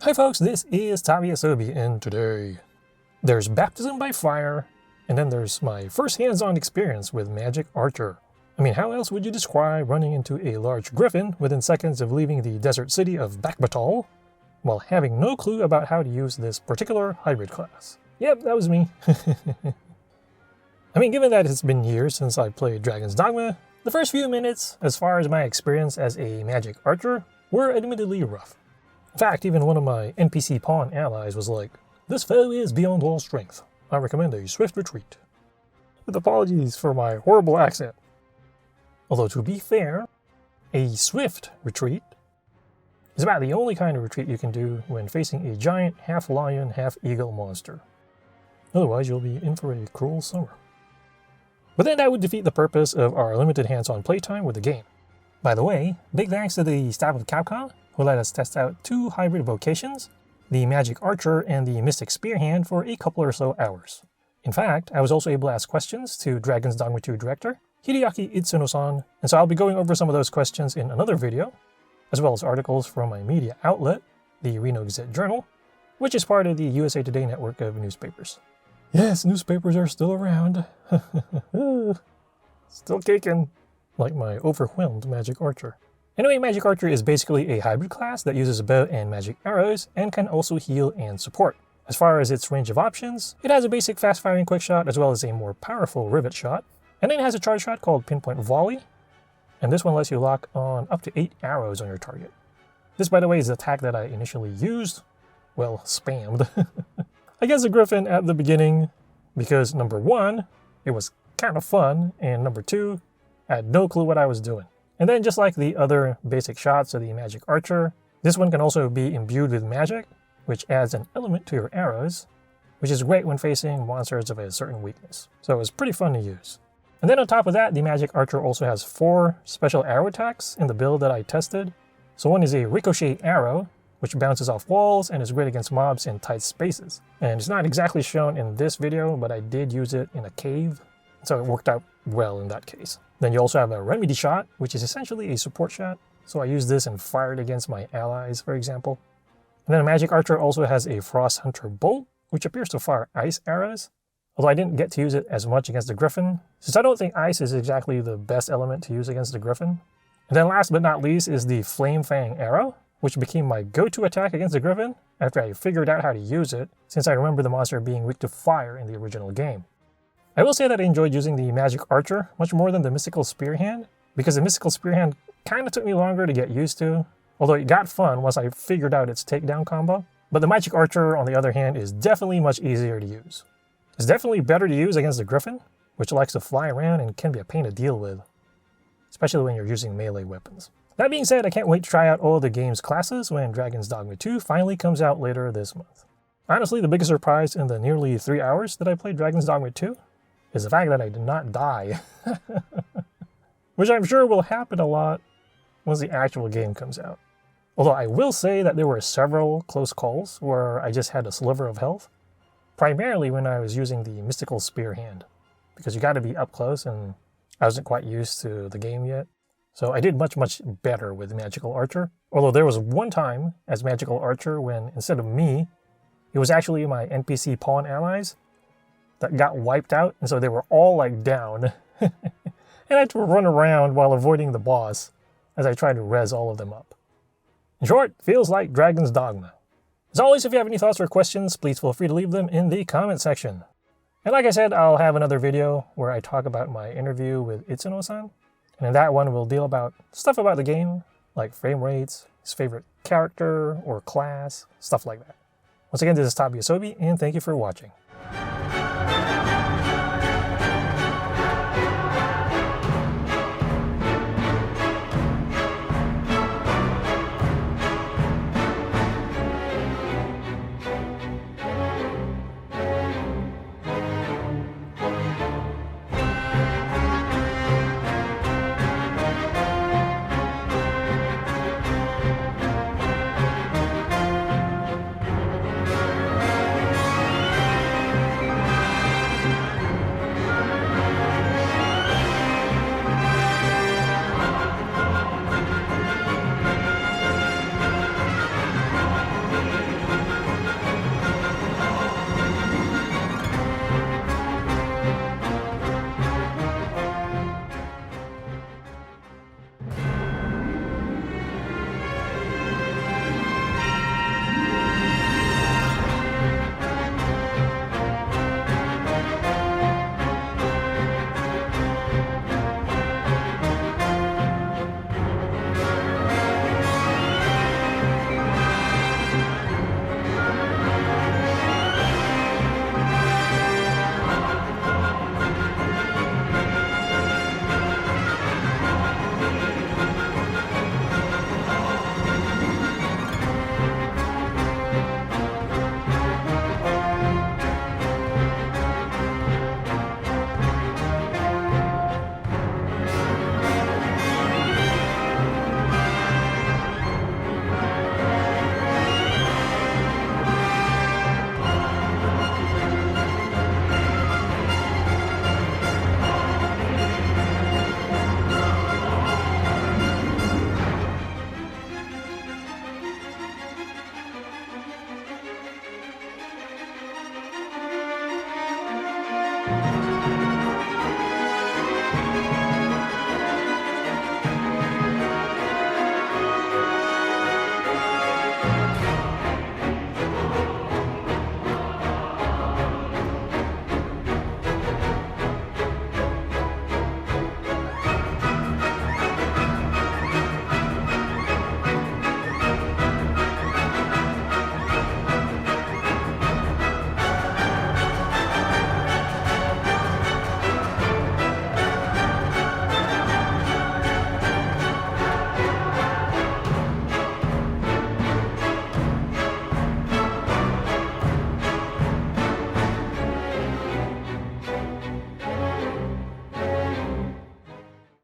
Hi folks, this is Tabi Asobi, and today there's baptism by fire, and then there's my first hands-on experience with Magick Archer. I mean, how else would you describe running into a large griffin within seconds of leaving the desert city of Bakbatal, while having no clue about how to use this particular hybrid class? Yep, that was me. I mean, given that it's been years since I played Dragon's Dogma, the first few minutes, as far as my experience as a Magick Archer, were admittedly rough. In fact, even one of my NPC pawn allies was like, "This foe is beyond all strength. I recommend a swift retreat." With apologies for my horrible accent. Although to be fair, a swift retreat is about the only kind of retreat you can do when facing a giant half-lion, half-eagle monster. Otherwise, you'll be in for a cruel summer. But then that would defeat the purpose of our limited hands-on playtime with the game. By the way, big thanks to the staff of Capcom, who let us test out two hybrid vocations, the Magick Archer and the Mystic Spearhand, for a couple or so hours. In fact, I was also able to ask questions to Dragon's Dogma 2 director, Hideaki Itsuno-san, and so I'll be going over some of those questions in another video, as well as articles from my media outlet, the Reno Gazette Journal, which is part of the USA Today network of newspapers. Yes, newspapers are still around. Still kicking, like my overwhelmed Magick Archer. Anyway, Magick Archer is basically a hybrid class that uses a bow and magic arrows and can also heal and support. As far as its range of options, it has a basic fast-firing quick shot as well as a more powerful rivet shot, and then it has a charge shot called Pinpoint Volley, and this one lets you lock on up to 8 arrows on your target. This, by the way, is the attack that I initially used, well, spammed, against the Griffin at the beginning, because number 1, it was kind of fun, and number 2, I had no clue what I was doing. And then just like the other basic shots of the Magick Archer, this one can also be imbued with magic, which adds an element to your arrows, which is great when facing monsters of a certain weakness. So it was pretty fun to use. And then on top of that, the Magick Archer also has 4 special arrow attacks in the build that I tested. So one is a ricochet arrow, which bounces off walls and is great against mobs in tight spaces. And it's not exactly shown in this video, but I did use it in a cave, so it worked out well in that case. Then you also have a remedy shot, which is essentially a support shot. So I used this and fired against my allies, for example. And then a Magick Archer also has a Frost Hunter bolt, which appears to fire ice arrows. Although I didn't get to use it as much against the Griffin, since I don't think ice is exactly the best element to use against the Griffin. And then last but not least is the Flame Fang arrow, which became my go-to attack against the Griffin after I figured out how to use it, since I remember the monster being weak to fire in the original game. I will say that I enjoyed using the Magick Archer much more than the Mystical Spearhand, because the Mystical Spearhand kind of took me longer to get used to, although it got fun once I figured out its takedown combo. But the Magick Archer, on the other hand, is definitely much easier to use. It's definitely better to use against the Griffin, which likes to fly around and can be a pain to deal with, especially when you're using melee weapons. That being said, I can't wait to try out all the game's classes when Dragon's Dogma 2 finally comes out later this month. Honestly, the biggest surprise in the nearly 3 hours that I played Dragon's Dogma 2 is the fact that I did not die. Which I'm sure will happen a lot once the actual game comes out. Although I will say that there were several close calls where I just had a sliver of health, primarily when I was using the Mystical Spearhand, because you gotta be up close and I wasn't quite used to the game yet. So I did much better with Magickal Archer, although there was one time as Magickal Archer when instead of me, it was actually my NPC pawn allies that got wiped out, and so they were all like down. And I had to run around while avoiding the boss as I tried to res all of them up. In short, feels like Dragon's Dogma. As always, if you have any thoughts or questions, please feel free to leave them in the comment section. And like I said, I'll have another video where I talk about my interview with Itsuno-san, and in that one we'll deal about stuff about the game, like frame rates, his favorite character or class, stuff like that. Once again, this is Tabi Asobi, and thank you for watching.